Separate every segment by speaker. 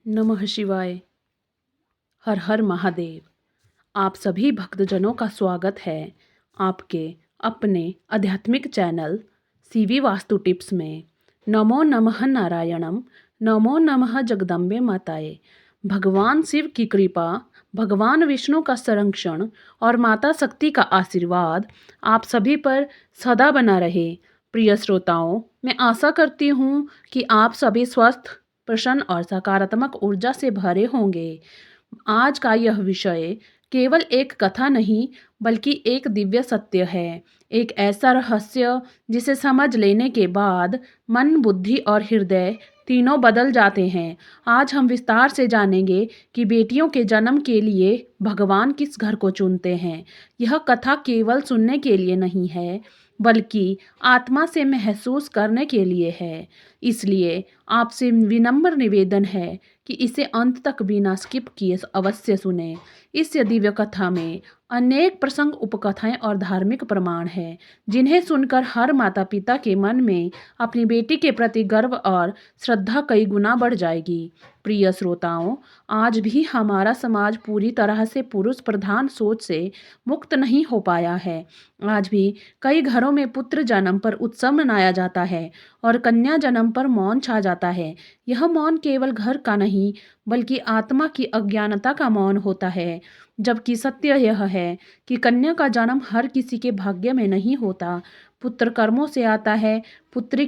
Speaker 1: नमः शिवाय। हर हर महादेव। आप सभी भक्तजनों का स्वागत है आपके अपने आध्यात्मिक चैनल सीवी वास्तु टिप्स में। नमो नमः नारायणम, नमो नमः जगदम्बे माताए। भगवान शिव की कृपा, भगवान विष्णु का संरक्षण और माता शक्ति का आशीर्वाद आप सभी पर सदा बना रहे। प्रिय श्रोताओं, मैं आशा करती हूँ कि आप सभी स्वस्थ, प्रसन्न और सकारात्मक ऊर्जा से भरे होंगे। आज का यह विषय केवल एक कथा नहीं, बल्कि एक दिव्य सत्य है। एक ऐसा रहस्य जिसे समझ लेने के बाद मन, बुद्धि और हृदय तीनों बदल जाते हैं। आज हम विस्तार से जानेंगे कि बेटियों के जन्म के लिए भगवान किस घर को चुनते हैं। यह कथा केवल सुनने के लिए नहीं है, बल्कि आत्मा से महसूस करने के लिए है। इसलिए आपसे विनम्र निवेदन है कि इसे अंत तक बिना स्किप किए अवश्य सुने। इस दिव्य कथा में अनेक प्रसंग, उपकथाएं और धार्मिक प्रमाण हैं, जिन्हें सुनकर हर माता पिता के मन में अपनी बेटी के प्रति गर्व और श्रद्धा कई गुना बढ़ जाएगी। प्रिय श्रोताओं, आज भी हमारा समाज पूरी तरह से पुरुष प्रधान सोच से मुक्त नहीं हो पाया है। आज भी कई घरों में पुत्र जन्म पर उत्सव मनाया जाता है और कन्या जन्म पर मौन छा जाता है। यह मौन केवल घर का नहीं, बल्कि आत्मा की अज्ञानता का मौन होता है। जबकि सत्य यह है कि कन्या का जन्म हर किसी के भाग्य में नहीं होता। पुत्र कर्मों से आता है, पुत्री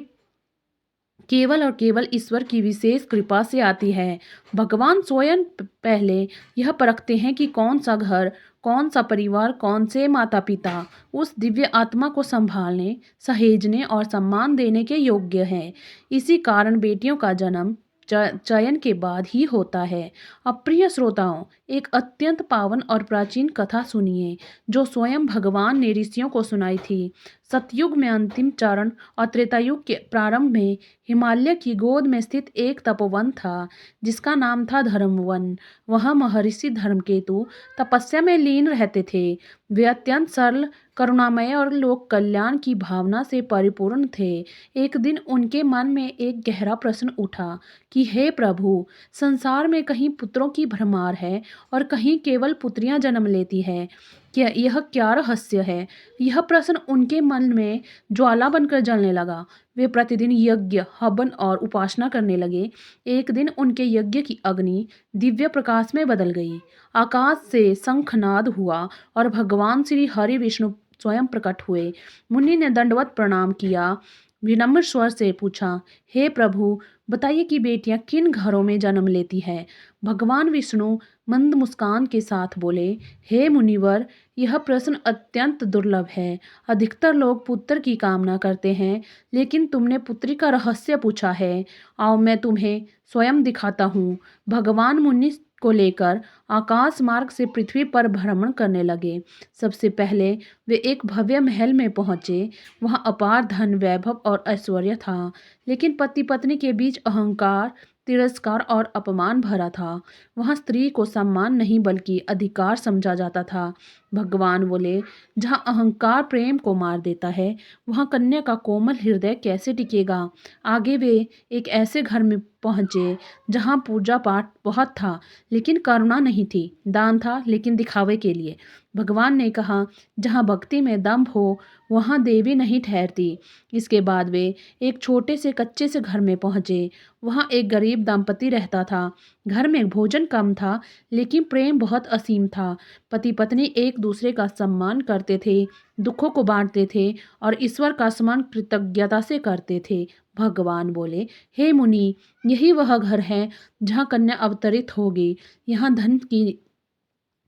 Speaker 1: केवल और केवल ईश्वर की विशेष कृपा से आती है। भगवान स्वयं पहले यह परखते हैं कि कौन सा घर, कौन सा परिवार, कौन से माता पिता उस दिव्य आत्मा को संभालने, सहेजने और सम्मान देने के योग्य हैं। इसी कारण बेटियों का जन्म चयन के बाद ही होता है। अब प्रिय श्रोताओं, एक अत्यंत पावन और प्राचीन कथा सुनिए, जो स्वयं भगवान ने ऋषियों को सुनाई थी। सतयुग में अंतिम चरण और त्रेतायुग के प्रारंभ में हिमालय की गोद में स्थित एक तपोवन था, जिसका नाम था धर्मवन। वहाँ महर्षि धर्मकेतु तपस्या में लीन रहते थे। वे अत्यंत सरल, करुणामय और लोक कल्याण की भावना से परिपूर्ण थे। एक दिन उनके मन में एक गहरा प्रश्न उठा कि हे प्रभु, संसार में कहीं पुत्रों की भरमार है और कहीं केवल पुत्रियां जन्म लेती है। यह क्या रहस्य है? यह प्रश्न उनके मन में ज्वाला बनकर जलने लगा। वे प्रतिदिन यज्ञ, हवन और उपासना करने लगे। एक दिन उनके यज्ञ की अग्नि दिव्य प्रकाश में बदल गई। आकाश से शंखनाद हुआ और भगवान श्री हरि विष्णु स्वयं प्रकट हुए। मुनि ने दंडवत प्रणाम किया, विनम्र स्वर से पूछा, हे प्रभु, बताइए कि बेटियां किन घरों में जन्म लेती है। भगवान विष्णु मंद मुस्कान के साथ बोले, हे मुनिवर, यह प्रश्न अत्यंत दुर्लभ है। अधिकतर लोग पुत्र की कामना करते हैं, लेकिन तुमने पुत्री का रहस्य पूछा है। आओ मैं तुम्हें स्वयं दिखाता हूँ। भगवान मुनि को लेकर आकाश मार्ग से पृथ्वी पर भ्रमण करने लगे। सबसे पहले वे एक भव्य महल में पहुंचे। वहां अपार धन, वैभव और ऐश्वर्य था, लेकिन पति पत्नी के बीच अहंकार, तिरस्कार और अपमान भरा था। वहां स्त्री को सम्मान नहीं, बल्कि अधिकार समझा जाता था। भगवान बोले, जहां अहंकार प्रेम को मार देता है, वहां कन्या का कोमल हृदय कैसे टिकेगा। आगे वे एक ऐसे घर में पहुंचे जहां पूजा पाठ बहुत था, लेकिन करुणा नहीं थी। दान था, लेकिन दिखावे के लिए। भगवान ने कहा, जहां भक्ति में दम्भ हो, वहां देवी नहीं ठहरती। इसके बाद वे एक छोटे से कच्चे से घर में पहुंचे। वहां एक गरीब दंपति रहता था। घर में भोजन कम था, लेकिन प्रेम बहुत असीम था। पति पत्नी एक दूसरे का सम्मान करते थे, दुखों को बांटते थे और ईश्वर का स्मरण कृतज्ञता से करते थे। भगवान बोले, हे मुनि, यही वह घर है जहाँ कन्या अवतरित होगी। यहाँ धन की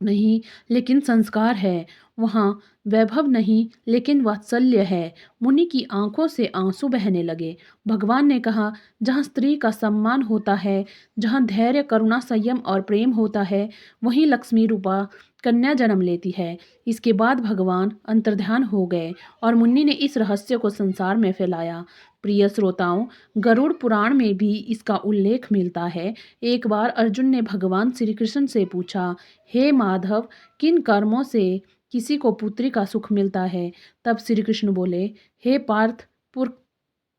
Speaker 1: नहीं, लेकिन संस्कार है। वहाँ वैभव नहीं, लेकिन वात्सल्य है। मुनि की आंखों से आंसू बहने लगे। भगवान ने कहा, जहाँ स्त्री का सम्मान होता है, जहाँ धैर्य, करुणा, संयम और प्रेम होता है, वहीं लक्ष्मी रूपा कन्या जन्म लेती है। इसके बाद भगवान अंतर्ध्यान हो गए और मुनि ने इस रहस्य को संसार में फैलाया। प्रिय श्रोताओं, गरुड़ पुराण में भी इसका उल्लेख मिलता है। एक बार अर्जुन ने भगवान श्री कृष्ण से पूछा, हे माधव, किन कर्मों से किसी को पुत्री का सुख मिलता है। तब श्री कृष्ण बोले, हे पार्थ,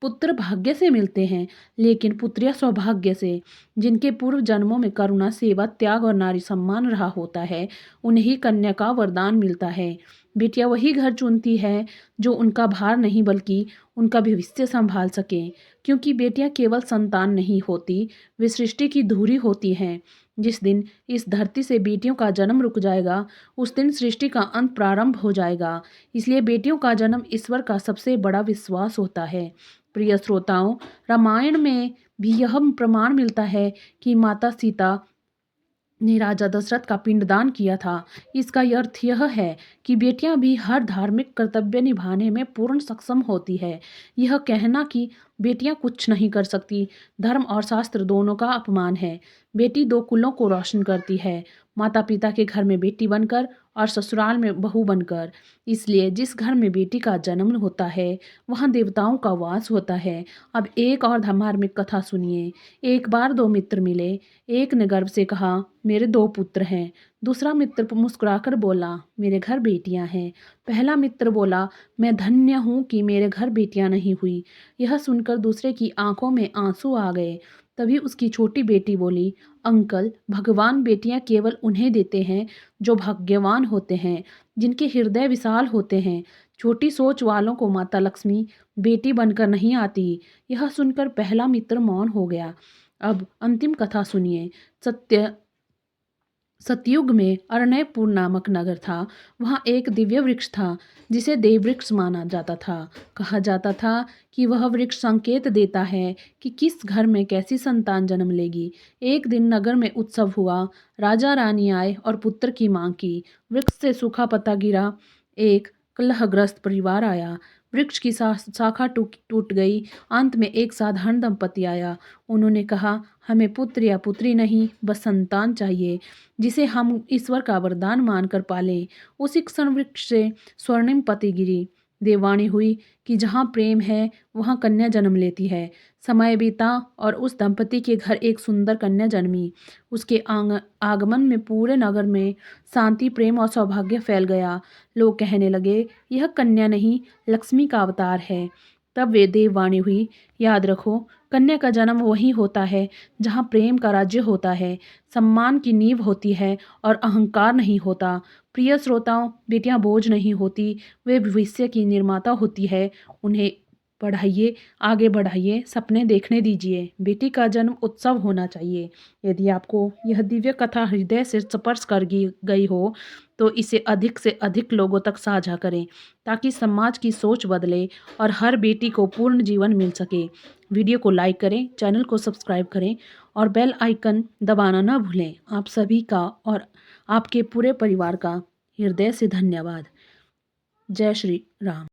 Speaker 1: पुत्र भाग्य से मिलते हैं, लेकिन पुत्रियां सौभाग्य से। जिनके पूर्व जन्मों में करुणा, सेवा, त्याग और नारी सम्मान रहा होता है, उन्हें ही कन्या का वरदान मिलता है। बेटियां वही घर चुनती है जो उनका भार नहीं बल्कि उनका भविष्य संभाल सके, क्योंकि बेटियां केवल संतान नहीं होती, वे सृष्टि की धुरी होती हैं। जिस दिन इस धरती से बेटियों का जन्म रुक जाएगा, उस दिन सृष्टि का अंत प्रारंभ हो जाएगा। इसलिए बेटियों का जन्म ईश्वर का सबसे बड़ा विश्वास होता है। प्रिय श्रोताओं, रामायण में भी यह प्रमाण मिलता है कि माता सीता ने राजा दशरथ का पिंडदान किया था। इसका अर्थ यह है कि बेटियां भी हर धार्मिक कर्तव्य निभाने में पूर्ण सक्षम होती है। यह कहना कि बेटियां कुछ नहीं कर सकती, धर्म और शास्त्र दोनों का अपमान है। बेटी दो कुलों को रोशन करती है, माता पिता के घर में बेटी बनकर और ससुराल में बहू बनकर। इसलिए जिस घर में बेटी का जन्म होता है, वहाँ देवताओं का वास होता है। अब एक और धार्मिक कथा सुनिए। एक बार दो मित्र मिले। एक ने गर्व से कहा, मेरे दो पुत्र हैं। दूसरा मित्र मुस्कुराकर बोला, मेरे घर बेटियां हैं। पहला मित्र बोला, मैं धन्य हूँ कि मेरे घर बेटियां नहीं हुई। यह सुनकर दूसरे की आंखों में आंसू आ गए। तभी उसकी छोटी बेटी बोली, अंकल, भगवान बेटियां केवल उन्हें देते हैं जो भाग्यवान होते हैं, जिनके हृदय विशाल होते हैं। छोटी सोच वालों को माता लक्ष्मी बेटी बनकर नहीं आती। यह सुनकर पहला मित्र मौन हो गया। अब अंतिम कथा सुनिए। सतयुग में अरण्यपुर नामक नगर था। वहाँ एक दिव्य वृक्ष था जिसे देव वृक्ष माना जाता था। कहा जाता था कि वह वृक्ष संकेत देता है कि किस घर में कैसी संतान जन्म लेगी। एक दिन नगर में उत्सव हुआ। राजा रानी आए और पुत्र की मांग की। वृक्ष से सूखा पत्ता गिरा। एक कलहग्रस्त परिवार आया। वृक्ष की शाखा टूट गई। अंत में एक साधारण दंपति आया। उन्होंने कहा, हमें पुत्र या पुत्री नहीं, बस संतान चाहिए जिसे हम ईश्वर का वरदान मानकर पालें। उसी क्षण वृक्ष से स्वर्णिम पत्ती गिरी। देववाणी हुई कि जहाँ प्रेम है वहाँ कन्या जन्म लेती है। समय बीता और उस दंपति के घर एक सुंदर कन्या जन्मी। उसके आगमन में पूरे नगर में शांति, प्रेम और सौभाग्य फैल गया। लोग कहने लगे, यह कन्या नहीं, लक्ष्मी का अवतार है। तब वे देववाणी हुई, याद रखो, कन्या का जन्म वहीं होता है जहाँ प्रेम का राज्य होता है, सम्मान की नींव होती है और अहंकार नहीं होता। प्रिय श्रोताओं, बेटियां बोझ नहीं होती, वे भविष्य की निर्माता होती है। उन्हें पढ़ाइए, आगे बढ़ाइए, सपने देखने दीजिए। बेटी का जन्म उत्सव होना चाहिए। यदि आपको यह दिव्य कथा हृदय से स्पर्श कर गई हो तो इसे अधिक से अधिक लोगों तक साझा करें, ताकि समाज की सोच बदले और हर बेटी को पूर्ण जीवन मिल सके। वीडियो को लाइक करें, चैनल को सब्सक्राइब करें और बेल आइकन दबाना ना भूलें। आप सभी का और आपके पूरे परिवार का हृदय से धन्यवाद। जय श्री राम।